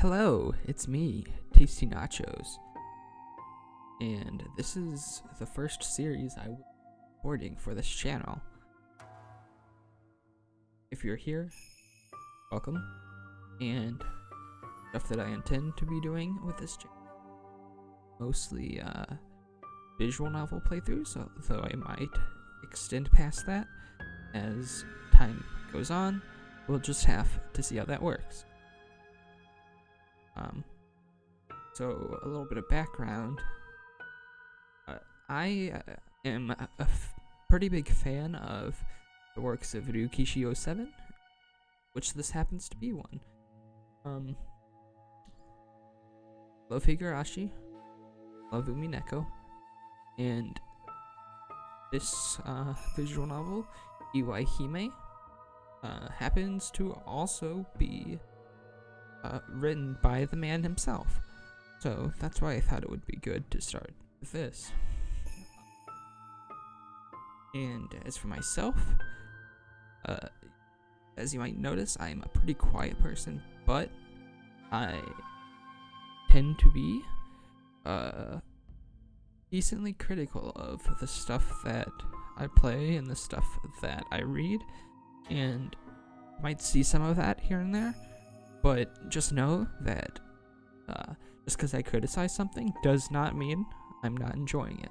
Hello, it's me, Tasty Nachos, and this is the first series I will be recording for this channel. If you're here, welcome, and stuff that I intend to be doing with this channel, mostly visual novel playthroughs, although I might extend past that as time goes on. We'll just have to see how that works. So a little bit of background. I am a pretty big fan of the works of Ryukishi 07, which this happens to be one. Love Higurashi, love Umineko, and this visual novel, Iwaihime, happens to also be written by the man himself. So that's why I thought it would be good to start with this. And as for myself, as you might notice, I'm a pretty quiet person, but I tend to be decently critical of the stuff that I play and the stuff that I read, and you might see some of that here and there, but just know that just because I criticize something does not mean I'm not enjoying it.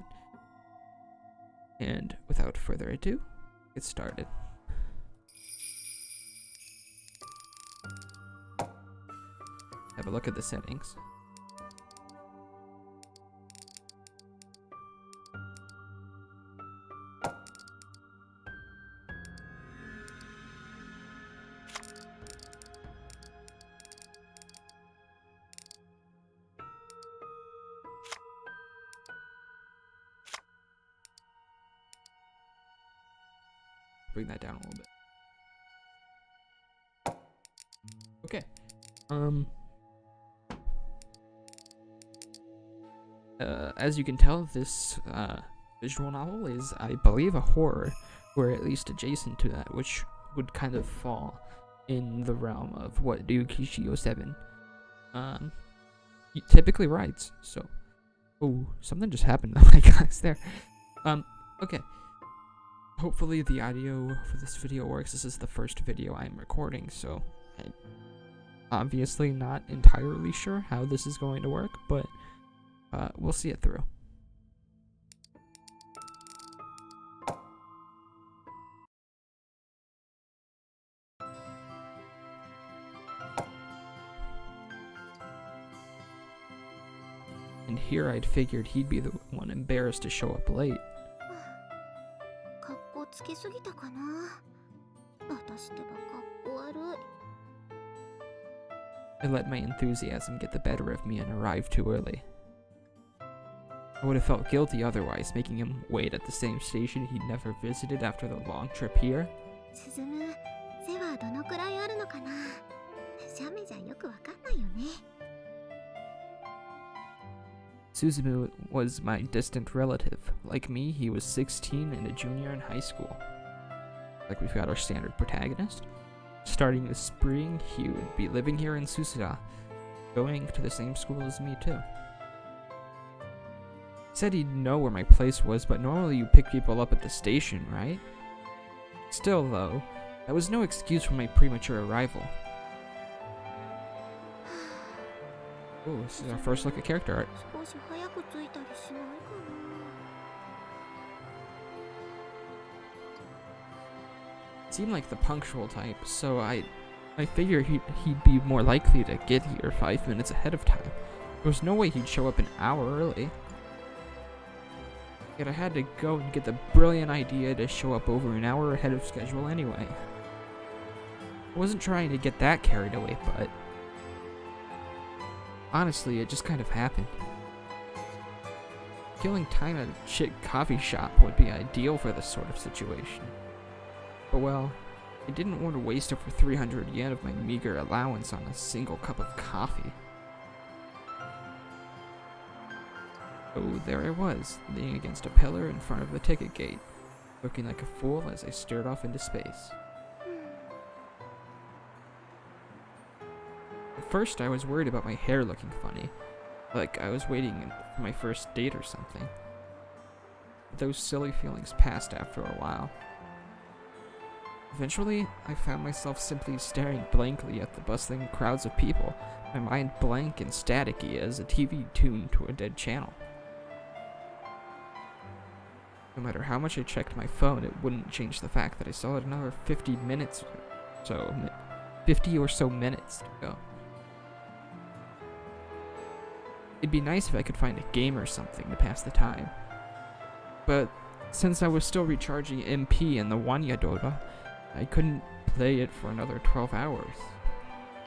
And without further ado, get started. Have a look at the settings. Bring that down a little bit. Okay. As you can tell, this visual novel is, I believe, a horror, or at least adjacent to that, which would kind of fall in the realm of what Ryukishi 07 typically writes. So, oh, something just happened to my guys there. Okay. Hopefully the audio for this video works. This is the first video I'm recording, so I'm obviously not entirely sure how this is going to work, but we'll see it through. And here I'd figured he'd be the one embarrassed to show up late. I let my enthusiasm get the better of me and arrived too early. I would have felt guilty otherwise, making him wait at the same station he'd never visited after the long trip here. Suzumu was my distant relative. Like me, he was 16 and a junior in high school. Like we've got our standard protagonist. Starting this spring, he would be living here in Susura, going to the same school as me too. He said he'd know where my place was, but normally you pick people up at the station, right? Still though, that was no excuse for my premature arrival. Oh, this is our first look at character art. Seemed like the punctual type, so I figured he'd be more likely to get here 5 minutes ahead of time. There was no way he'd show up an hour early. Yet I had to go and get the brilliant idea to show up over an hour ahead of schedule anyway. I wasn't trying to get that carried away, but honestly, it just kind of happened. Killing time at a shit coffee shop would be ideal for this sort of situation. But well, I didn't want to waste over 300 yen of my meager allowance on a single cup of coffee. So there I was, leaning against a pillar in front of the ticket gate, looking like a fool as I stared off into space. At first, I was worried about my hair looking funny, like I was waiting for my first date or something. Those silly feelings passed after a while. Eventually, I found myself simply staring blankly at the bustling crowds of people, my mind blank and staticky as a TV tuned to a dead channel. No matter how much I checked my phone, it wouldn't change the fact that I still had another 50 or so minutes to go. It'd be nice if I could find a game or something to pass the time. But since I was still recharging MP in the Wanyadora, I couldn't play it for another 12 hours.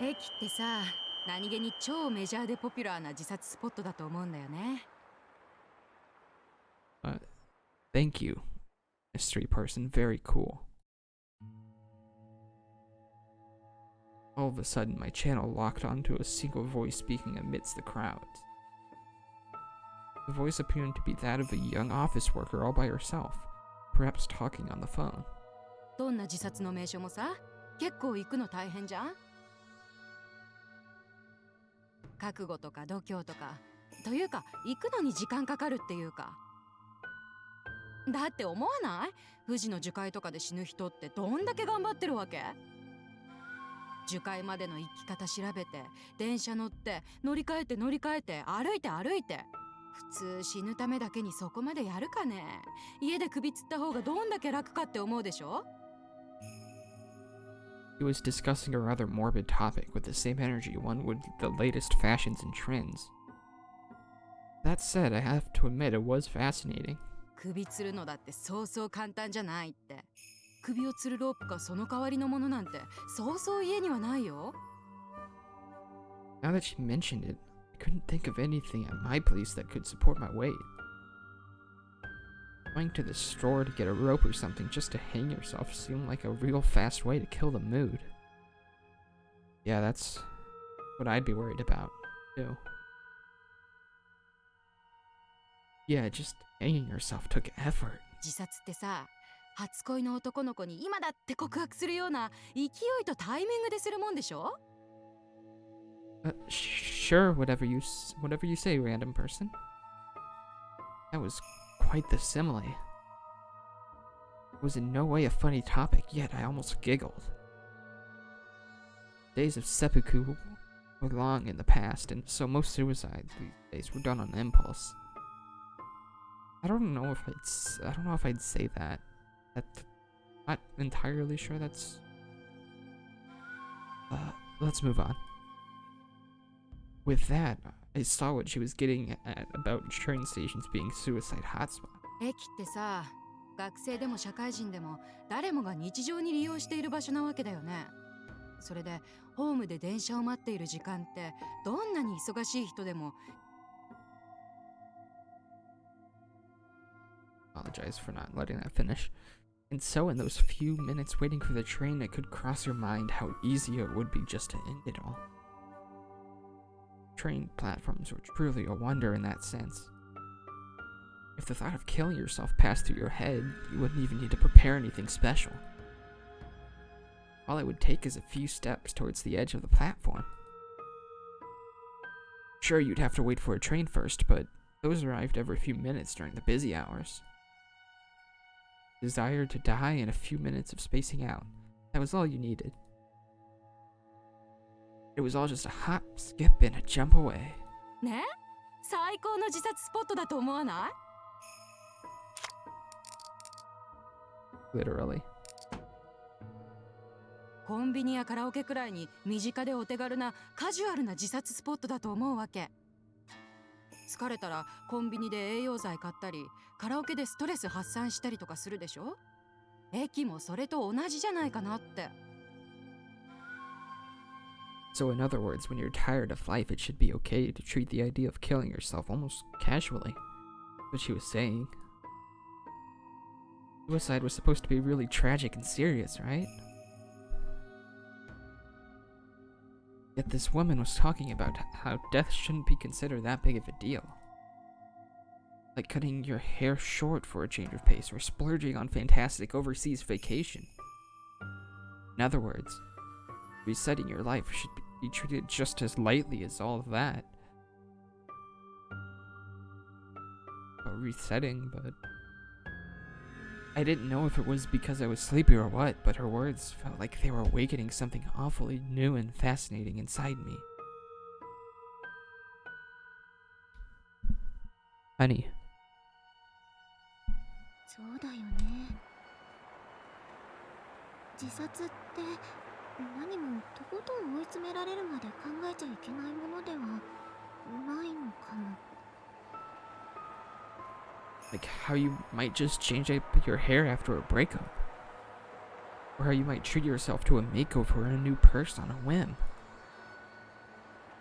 駅ってさ、何気に超メジャーでポピュラーな自殺スポットだと思うんだよね。Thank you, mystery person. Very cool. All of a sudden, my channel locked onto a single voice speaking amidst the crowds. The voice appeared to be that of a young office worker all by herself, perhaps talking on the phone. どんな自殺の名所もさ、結構行くの大変じゃん？覚悟とか度胸とか、というか行くのに時間かかるっていうか。だって思わない？富士の樹海とかで死ぬ人ってどんだけ頑張ってるわけ？樹海までの行き方調べて、電車乗って、乗り換えて、歩いて。普通死ぬためだけにそこまでやるかね？家で首つった方がどんだけ楽かって思うでしょ？ He was discussing a rather morbid topic with the same energy one would the latest fashions and trends. That said, I have to admit it was fascinating. 首吊るのだってそうそう簡単じゃないって。首を吊るロープかその代わりのものなんてそうそう家にはないよ。 Now that you mentioned it, I couldn't think of anything at my place that could support my weight. Going to the store to get a rope or something just to hang yourself seemed like a real fast way to kill the mood. Yeah, that's what I'd be worried about, too. Yeah, just hanging yourself took effort. 自殺ってさ、初恋の男の子に今だって告白するような勢いとタイミングでするもんでしょ？ Sure, whatever you say, random person. That was quite the simile. It was in no way a funny topic, yet I almost giggled. Days of seppuku were long in the past, and so most suicides these days were done on impulse. I don't know if I'd say that. Not entirely sure that's... let's move on. With that, I saw what she was getting at about train stations being suicide hotspots. 駅ってさ、学生でも社会人でも誰もが日常に利用している場所なわけだよね。それでホームで電車を待っている時間ってどんなに忙しい人でも Apologize for not letting that finish. And so in those few minutes waiting for the train, it could cross your mind how easy it would be just to end it all. Train platforms were truly a wonder in that sense. If the thought of killing yourself passed through your head, you wouldn't even need to prepare anything special. All it would take is a few steps towards the edge of the platform. Sure, you'd have to wait for a train first, but those arrived every few minutes during the busy hours. Desire to die and a few minutes of spacing out. That was all you needed. It was all just a hop, skip, and a jump away. ね？最高の自殺スポットだと思わない？ Literally. コンビニやカラオケくらいに身近でお手軽なカジュアルな自殺スポットだと思うわけ。疲れたらコンビニで栄養剤買ったり、カラオケでストレス発散したりとかするでしょ？駅もそれと同じじゃないかなって。So in other words, when you're tired of life, it should be okay to treat the idea of killing yourself almost casually. That's what she was saying. Suicide was supposed to be really tragic and serious, right? Yet this woman was talking about how death shouldn't be considered that big of a deal. Like cutting your hair short for a change of pace or splurging on fantastic overseas vacation. In other words, resetting your life be treated just as lightly as all of that. About resetting, but I didn't know if it was because I was sleepy or what, but her words felt like they were awakening something awfully new and fascinating inside me. Honey. そうだよね。自殺って何もとことん追い詰められるまで考えちゃいけないものではないのかも。Like how you might just change up your hair after a breakup. Or how you might treat yourself to a makeover or a new purse on a whim.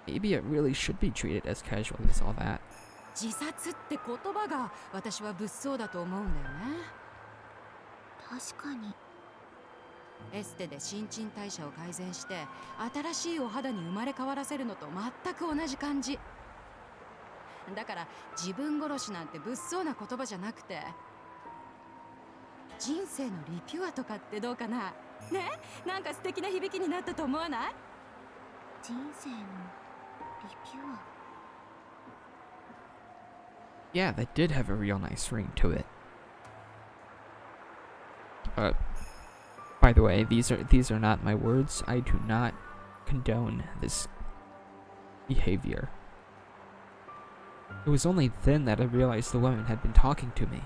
Maybe it really should be treated as casually as all that. 自殺って言葉が私は物騒だと思うんだよね。確かに。エステで新陳代謝を改善して新しいお肌に生まれ変わらせるのと全く同じ感じだから、自分殺しなんて物騒な言葉じゃなくて、人生のリピュアとかってどうかな。ね、なんか素敵な響きになったと思わない？人生のリピュア。Yeah, that did have a real nice ring to it. By the way, these are not my words. I do not condone this behavior. It was only then that I realized the woman had been talking to me.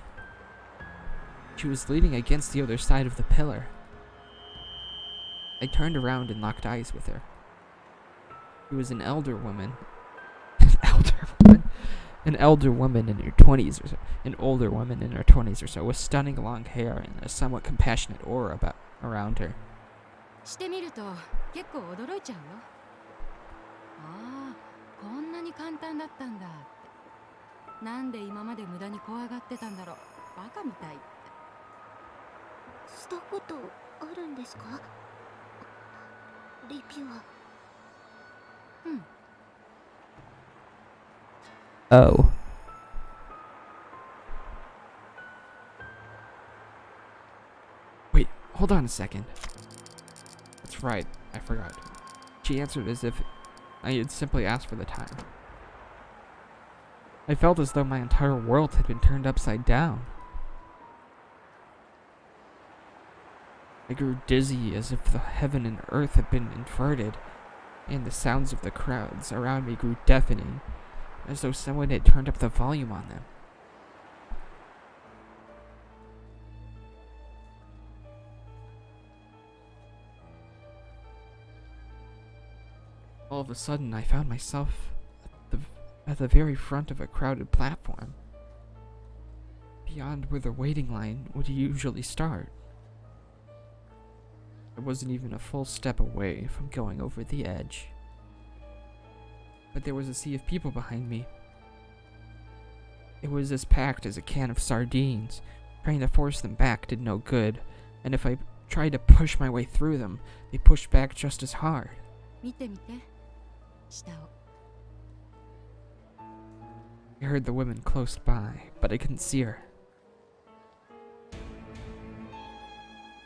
She was leaning against the other side of the pillar. I turned around and locked eyes with her. She was an elder woman. An elder woman in her 20s or so. An older woman in her 20s or so, with stunning long hair and a somewhat compassionate aura around her. してみると結構驚いちゃうよ。ああ、こんなに簡単だったんだって。なんで今まで無駄に怖がってたんだろう。バカみたいって。したことあるんですか？リピュア。うん。Oh. Wait, hold on a second. That's right, I forgot. She answered as if I had simply asked for the time. I felt as though my entire world had been turned upside down. I grew dizzy as if the heaven and earth had been inverted, and the sounds of the crowds around me grew deafening, as though someone had turned up the volume on them. All of a sudden, I found myself at the very front of a crowded platform, beyond where the waiting line would usually start. I wasn't even a full step away from going over the edge. But there was a sea of people behind me. It was as packed as a can of sardines. Trying to force them back did no good, and if I tried to push my way through them, they pushed back just as hard. 見て見て。下を。I heard the woman close by, but I couldn't see her.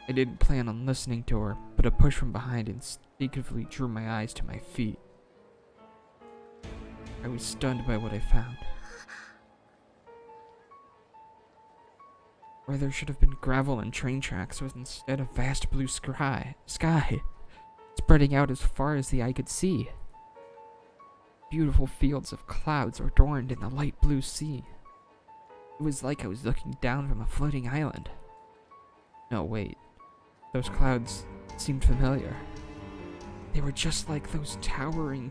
I didn't plan on listening to her, but a push from behind instinctively drew my eyes to my feet. I was stunned by what I found. Where there should have been gravel and train tracks was instead a vast blue sky, spreading out as far as the eye could see. Beautiful fields of clouds adorned in the light blue sea. It was like I was looking down from a floating island. No, wait. Those clouds seemed familiar. They were just like those towering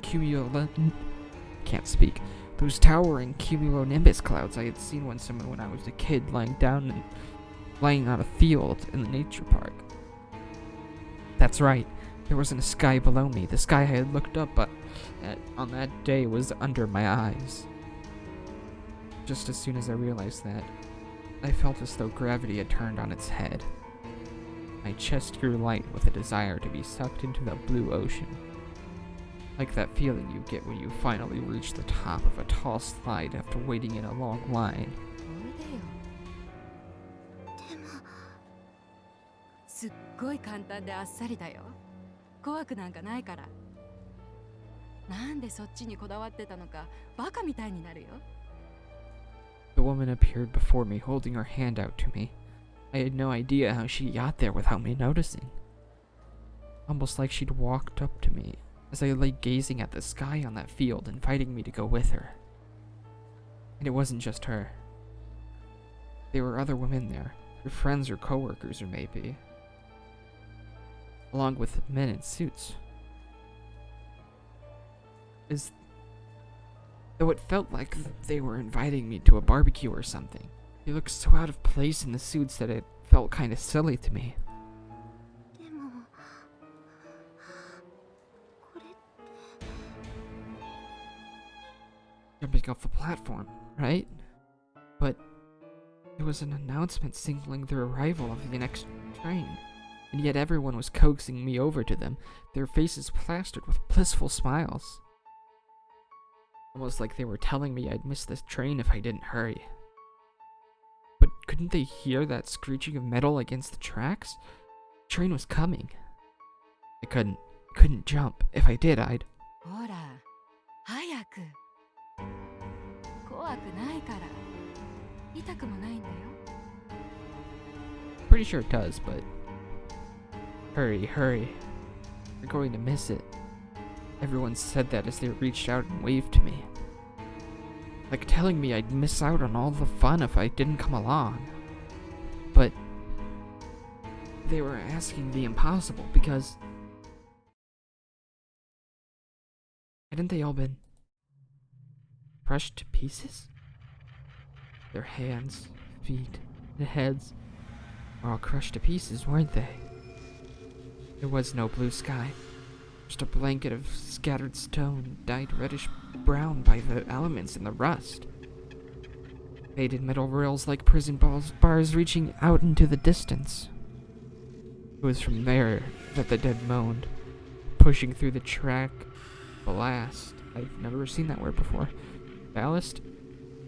those towering cumulonimbus clouds I had seen when I was a kid lying on a field in the nature park. That's right. There wasn't a sky below me. The sky I had looked up at on that day was under my eyes. Just as soon as I realized that, I felt as though gravity had turned on its head. My chest grew light with a desire to be sucked into the blue ocean. Like that feeling you get when you finally reach the top of a tall slide after waiting in a long line. でもすっごい簡単であっさりだよ。怖くなんかないから。なんでそっちにこだわってたのかバカみたいになるよ。 The woman appeared before me, holding her hand out to me. I had no idea how she got there without me noticing. Almost like she'd walked up to me as I lay gazing at the sky on that field, inviting me to go with her. And it wasn't just her. There were other women there, her friends or coworkers or maybe, along with men in suits. Though it felt like they were inviting me to a barbecue or something. They looked so out of place in the suits that it felt kind of silly to me. でもこれ Jumping off the platform, right? But it was an announcement signaling the arrival of the next train, and yet everyone was coaxing me over to them, their faces plastered with blissful smiles. Almost like they were telling me I'd miss this train if I didn't hurry. But couldn't they hear that screeching of metal against the tracks? The train was coming. I couldn't jump. If I did, I'd... ほら早く。怖くないから。痛くもないんだよ。 Pretty sure it does, but... Hurry, hurry. You're going to miss it. Everyone said that as they reached out and waved to me. Like telling me I'd miss out on all the fun if I didn't come along. But... they were asking the impossible because... hadn't they all been... crushed to pieces? Their hands, feet, and heads were all crushed to pieces, weren't they? There was no blue sky, just a blanket of scattered stone dyed reddish brown by the elements and the rust. Faded metal rails like prison bars reaching out into the distance. It was from there that the dead moaned, pushing through the track. Ballast. I've never seen that word before. Ballast?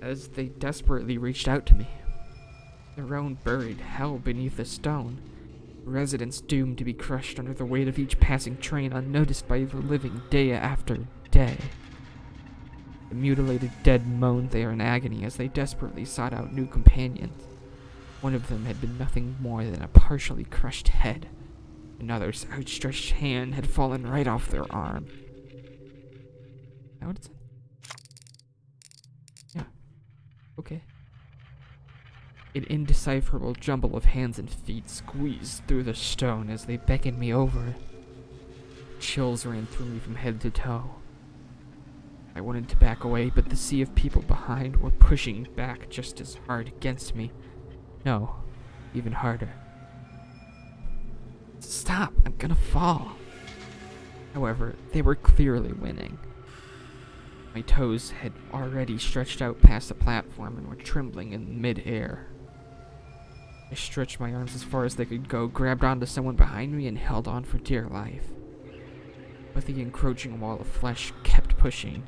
As they desperately reached out to me. Their own buried hell beneath the stone. Residents doomed to be crushed under the weight of each passing train, unnoticed by the living day after day. The mutilated dead moaned there in agony as they desperately sought out new companions. One of them had been nothing more than a partially crushed head. Another's outstretched hand had fallen right off their arm. Now what is it? Yeah. Okay. An indecipherable jumble of hands and feet squeezed through the stone as they beckoned me over. Chills ran through me from head to toe. I wanted to back away, but the sea of people behind were pushing back just as hard against me. No, even harder. Stop, I'm gonna fall. However, they were clearly winning. My toes had already stretched out past the platform and were trembling in mid-air. I stretched my arms as far as they could go, grabbed onto someone behind me, and held on for dear life. But the encroaching wall of flesh kept pushing.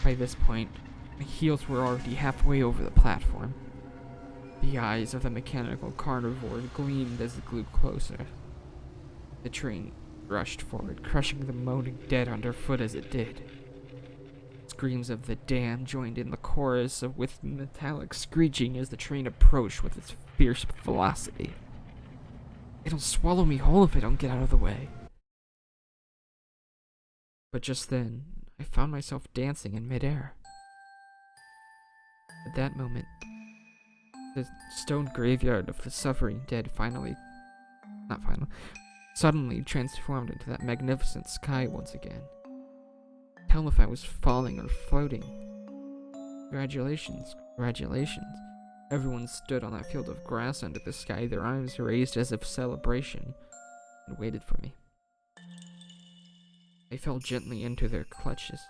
By this point, my heels were already halfway over the platform. The eyes of the mechanical carnivore gleamed as it grew closer. The train rushed forward, crushing the moaning dead underfoot as it did. Screams of the damned joined in the chorus with metallic screeching as the train approached with its fierce velocity. It'll swallow me whole if I don't get out of the way. But just then, I found myself dancing in midair. At that moment, the stone graveyard of the suffering dead suddenly transformed into that magnificent sky once again. Tell if I was falling or floating. Congratulations, congratulations. Everyone stood on that field of grass under the sky, their arms raised as if celebration, and waited for me. I fell gently into their clutches.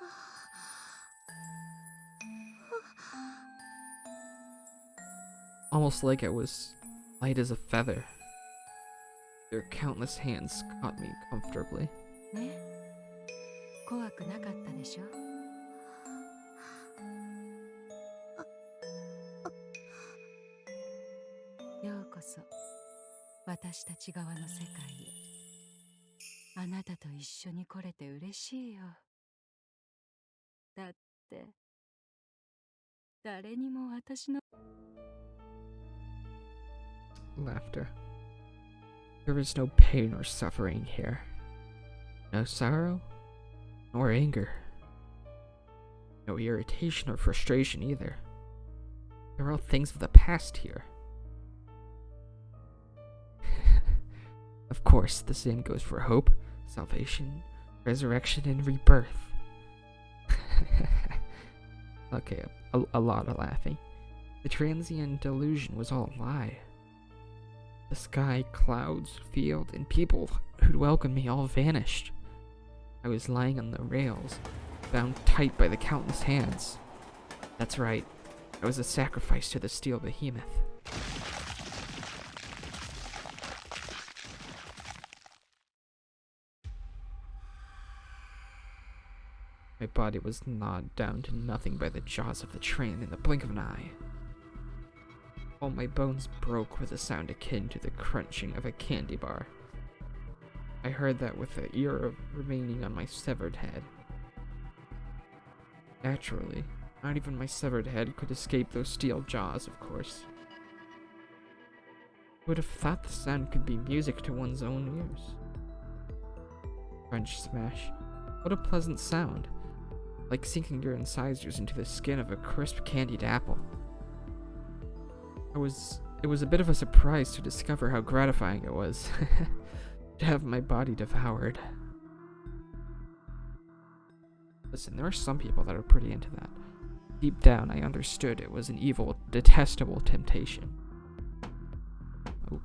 Almost like I was light as a feather. Their countless hands caught me comfortably. ね、怖くなかったでしょ。ようこそ私たち側の世界へ。あなたと一緒に来れて嬉しいよ。だって誰にも私の Laughter. There is no pain or suffering here. No sorrow, nor anger. No irritation or frustration either. They're all things of the past here. Of course, the same goes for hope, salvation, resurrection, and rebirth. Okay, a lot of laughing. The transient delusion was all a lie. The sky, clouds, field, and people who'd welcomed me all vanished. I was lying on the rails, bound tight by the countless hands. That's right, I was a sacrifice to the steel behemoth. My body was gnawed down to nothing by the jaws of the train in the blink of an eye. All my bones broke with a sound akin to the crunching of a candy bar. I heard that with the ear remaining on my severed head. Naturally, not even my severed head could escape those steel jaws, of course. Who would have thought the sound could be music to one's own ears? Crunch smash. What a pleasant sound. Like sinking your incisors into the skin of a crisp candied apple. It was a bit of a surprise to discover how gratifying it was to have my body devoured. Listen, there are some people that are pretty into that. Deep down, I understood it was an evil, detestable temptation. Oh.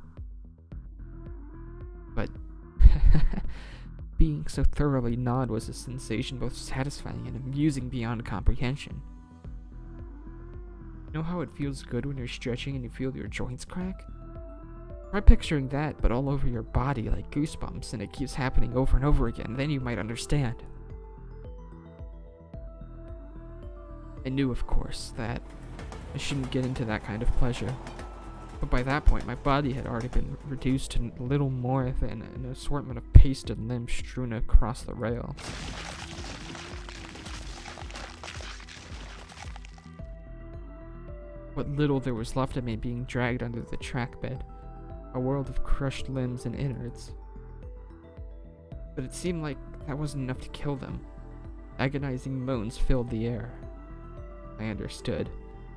But being so thoroughly gnawed was a sensation both satisfying and amusing beyond comprehension. You know how it feels good when you're stretching and you feel your joints crack? Try picturing that, but all over your body like goosebumps, and it keeps happening over and over again, then you might understand. I knew, of course, that I shouldn't get into that kind of pleasure. But by that point, my body had already been reduced to little more than an assortment of pasted limbs strewn across the rails. What little there was left of me being dragged under the track bed, a world of crushed limbs and innards. But it seemed like that wasn't enough to kill them. Agonizing moans filled the air. I understood.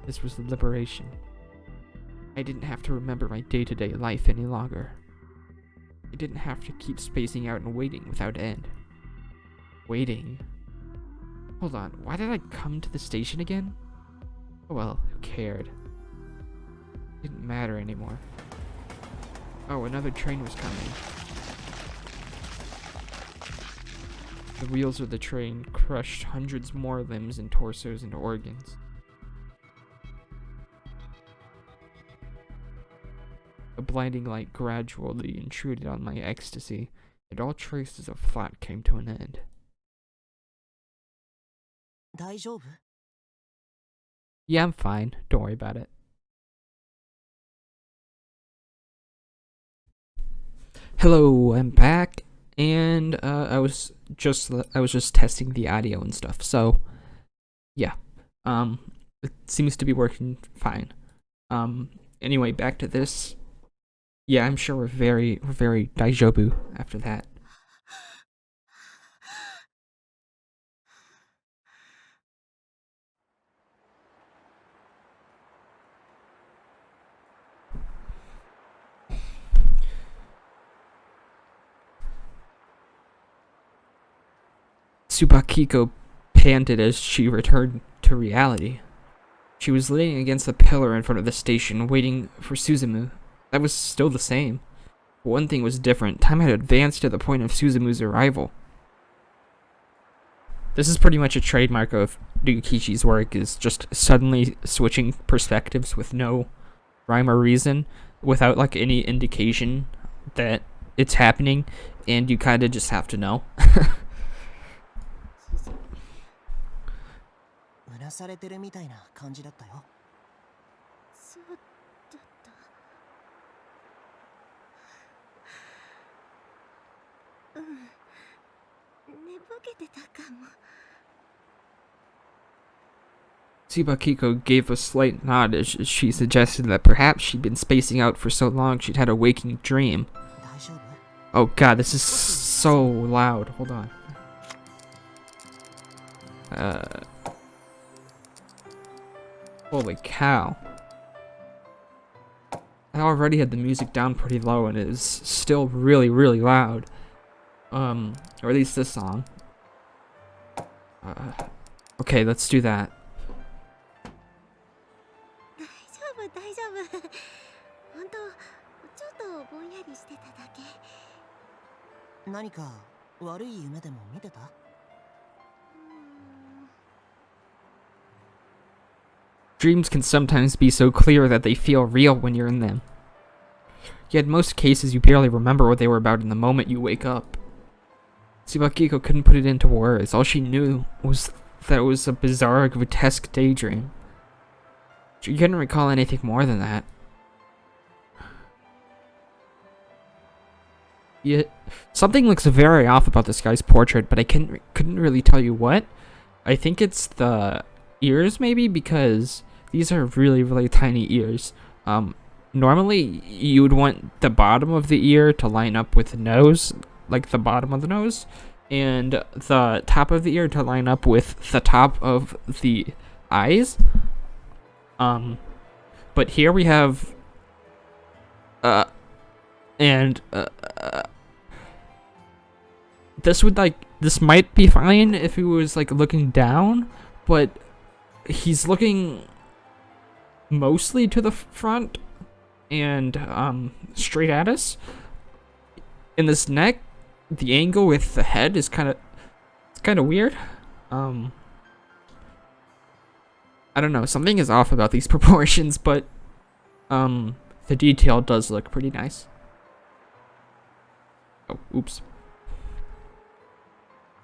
This was liberation. I didn't have to remember my day-to-day life any longer. I didn't have to keep spacing out and waiting without end. Waiting? Hold on, why did I come to the station again? Oh well, who cared? It didn't matter anymore. Oh, another train was coming. The wheels of the train crushed hundreds more limbs and torsos and organs. A blinding light gradually intruded on my ecstasy, and all traces of thought came to an end. Daijoubu? Yeah, I'm fine. Don't worry about it. Hello, I'm back, and I was just testing the audio and stuff. So, yeah, it seems to be working fine. Anyway, back to this. Yeah, I'm sure we're very Daijoubu after that. Tsubakiko panted as she returned to reality. She was leaning against the pillar in front of the station, waiting for Suzumu. That was still the same. One thing was different. Time had advanced to the point of Suzumu's arrival. This is pretty much a trademark of Ryukichi's work, is just suddenly switching perspectives with no rhyme or reason, without like any indication that it's happening, and you kind of just have to know. うなされてるみたいな感じだったよ。そうだった。寝ぼけてたかも。Tsubakiko gave a slight nod as she suggested that perhaps she'd been spacing out for so long she'd had a waking dream. 大丈夫？ Oh god, this is so loud. Hold on. Holy cow. I already had the music down pretty low and it is still really, really loud. Or at least this song. Okay, let's do that. 大丈夫大丈夫。本当ちょっとぼんやりしてただけ。何か悪い夢でも見てた？ Dreams can sometimes be so clear that they feel real when you're in them. Yet in most cases you barely remember what they were about in the moment you wake up. Tsubakiko couldn't put it into words. All she knew was that it was a bizarre, grotesque daydream. She couldn't recall anything more than that. Yet, something looks very off about this guy's portrait, but I couldn't really tell you what. I think it's the ears, maybe, because these are really, really tiny ears. Normally, you would want the bottom of the ear to line up with the nose, like the bottom of the nose, and the top of the ear to line up with the top of the eyes. But here we have, this might be fine if he was like looking down, but he's looking mostly to the front and straight at us. In this neck, the angle with the head is kind of weird. I don't know, something is off about these proportions, but the detail does look pretty nice. Oh, oops.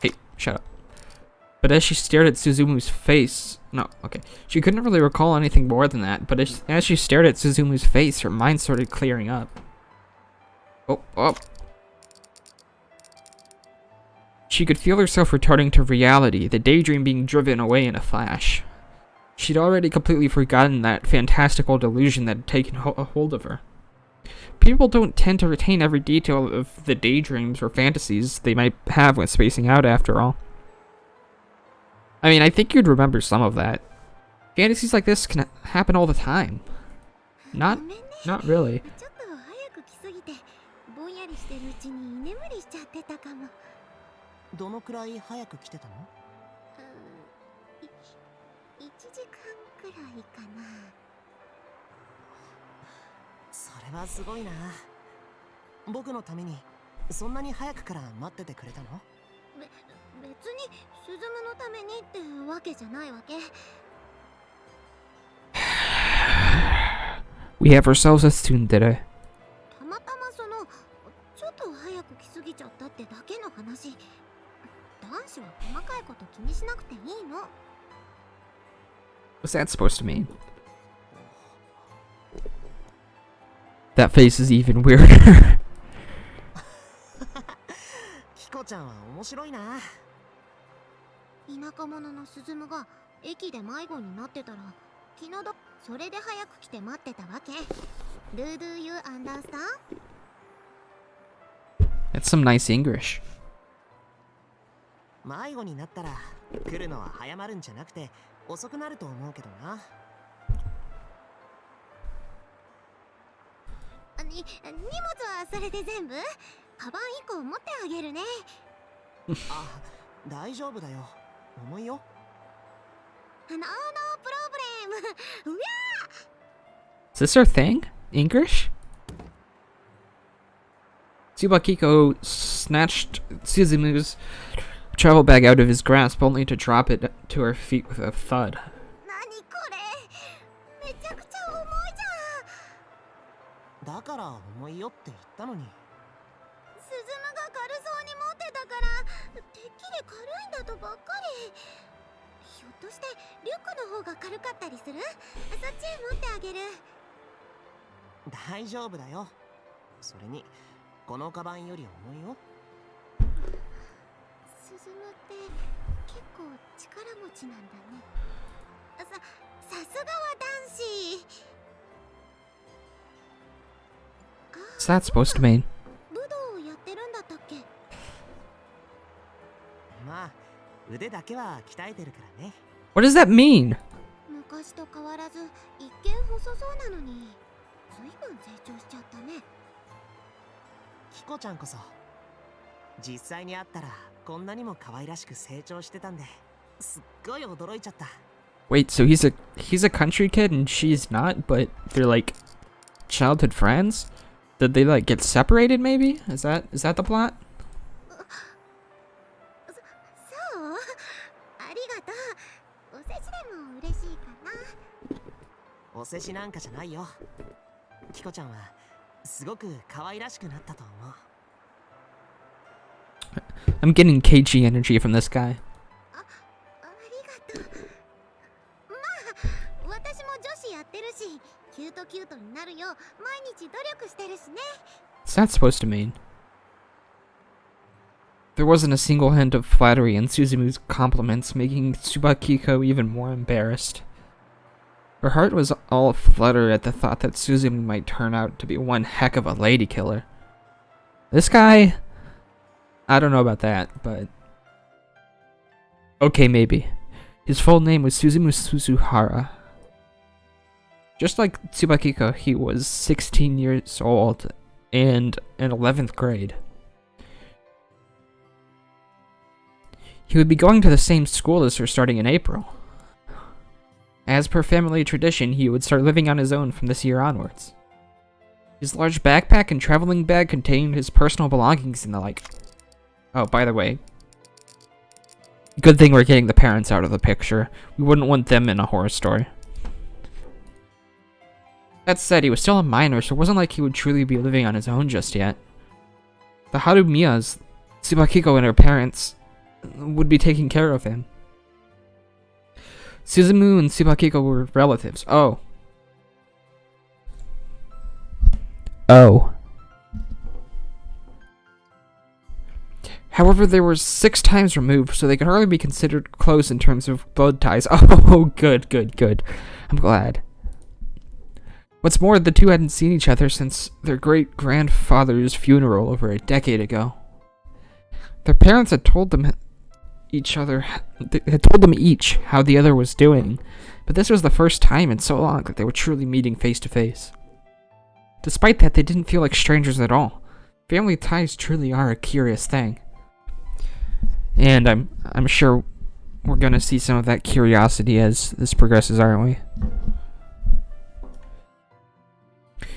Hey, shut up. But as she stared at Suzumu's face, she couldn't really recall anything more than that, but as she stared at Suzumu's face, her mind started clearing up. Oh. She could feel herself returning to reality, the daydream being driven away in a flash. She'd already completely forgotten that fantastical delusion that had taken a hold of her. People don't tend to retain every detail of the daydreams or fantasies they might have when spacing out, after all. I mean, I think you'd remember some of that. Fantasies like this can happen all the time. Not really. ちょっと早く来すぎてぼんやりしてるうちに居眠りしちゃってたかも。どのくらい早く来てたの？ 1時間くらいかな。それはすごいな。僕のためにそんなに早くから待っててくれたの？別にスズムのためにってわけじゃないわけ。We have ourselves a tsundere. たまたまちょっと早く来すぎちゃったってだけの話。男子は細かいこと気にしなくていいの。What's that supposed to mean? That face is even weirder. キコちゃんは面白いな。田舎者のスズムが駅で迷子になってたら気の毒。それで早く来て待ってたわけ。Do you understand? That's some nice English. 迷子になったら来るのは早まるんじゃなくて遅くなると思うけどな。荷物はそれで全部？カバン1個持ってあげるね。あ、大丈夫だよ。重いよ。No problem. うわー Is this our thing? English? Tsubakiko snatched Suzumu's travel bag out of his grasp, only to drop it to her feet with a thud. 何これめちゃくちゃ重いじゃん。だから重いよって言ったのに。スズムが軽そうに持ってたからてっきり軽いんだとばっかり。ひょっとしてリュックの方が軽かったりする？そっち持ってあげる。大丈夫だよ。それにこのカバンより重いよ。スズムって結構力持ちなんだね。さすがは男子。 What's that supposed to mean? 武道をやってるんだったっけ？まあ腕だけは鍛えてるからね。 What does that mean? 昔と変わらず一見細そうなのにずいぶん成長しちゃったね。キコちゃんこそ実際に会ったらこんなにも可愛らしく成長してたんですっごい驚いちゃった。 Wait, so he's a country kid and she's not, but they're like childhood friends? Did they like get separated maybe? Is that the plot? そうありがとう。お世辞でも嬉しいかな。お世辞なんかじゃないよ。キコちゃんはすごく可愛らしくなったと思う。 I'm getting KG energy from this guy. ありがとう。まあ私も女子やってるしキュートキュートになるよう毎日努力してるしね。 What's that supposed to mean? There wasn't a single hint of flattery in Suzumu's compliments, making Tsubakiko even more embarrassed. Her heart was all aflutter at the thought that Suzumu might turn out to be one heck of a lady killer. This guy... I don't know about that, but... Okay, maybe. His full name was Suzumu Suzuhara. Just like Tsubakiko, he was 16 years old and in 11th grade. He would be going to the same school as her starting in April. As per family tradition, he would start living on his own from this year onwards. His large backpack and traveling bag contained his personal belongings and the like. Oh, by the way, good thing we're getting the parents out of the picture. We wouldn't want them in a horror story. That said, he was still a minor, so it wasn't like he would truly be living on his own just yet. The Harumiyas, Tsubakiko and her parents, would be taking care of him. Suzumu and Tsubakiko were relatives. Oh. However, they were 6 times removed, so they could hardly be considered close in terms of blood ties. Oh, good. I'm glad. What's more, the two hadn't seen each other since their great-grandfather's funeral over a decade ago. Their parents had told them each how the other was doing, but this was the first time in so long that they were truly meeting face to face. Despite that, they didn't feel like strangers at all. Family ties truly are a curious thing. And I'm sure we're gonna see some of that curiosity as this progresses, aren't we?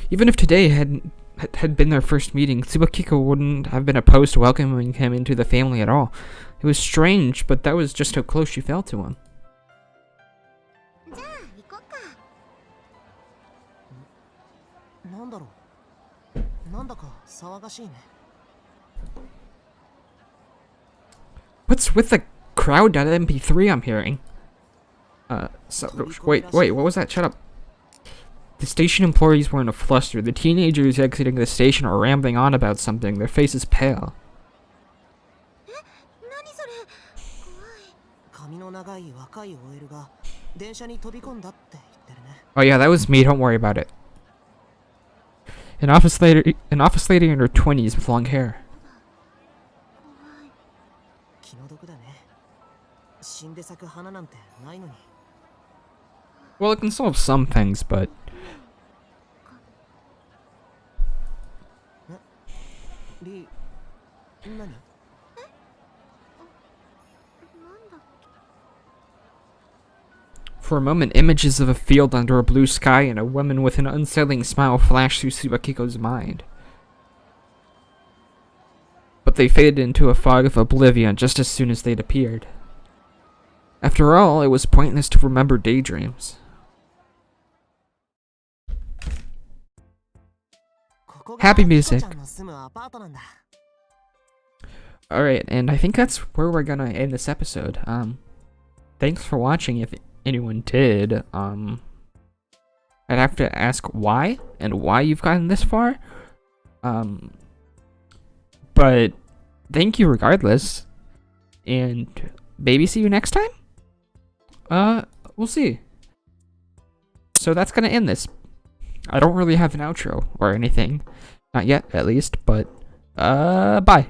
Even if today had been their first meeting, Tsubakiko wouldn't have been opposed to welcoming him into the family at all. It was strange, but that was just how close she felt to him. じゃあ行こっか。なんだろう。なんだか騒がしいね。 What's with the crowd.mp3 I'm hearing? Wait, what was that? Shut up. The station employees were in a fluster. The teenagers exiting the station are rambling on about something. Their faces pale. 何それ。怖い。髪の長い若い OL が電車に飛び込んだって言ってるね。 Oh yeah, that was me. Don't worry about it. An office lady in her 20s with long hair. 怖い。気の毒だね。死んで咲く花なんてないのに。 Well, it can solve some things, but... Lee, 何？なんだっけ。 For a moment, images of a field under a blue sky and a woman with an unsettling smile flashed through Tsubakiko's mind. But they faded into a fog of oblivion just as soon as they'd appeared. After all, it was pointless to remember daydreams. Happy music. Alright, and I think that's where we're gonna end this episode. Thanks for watching if anyone did. I'd have to ask why and why you've gotten this far. But thank you regardless. And maybe see you next time? We'll see. so that's gonna end this. I don't really have an outro or anything. Not yet, at least, but bye.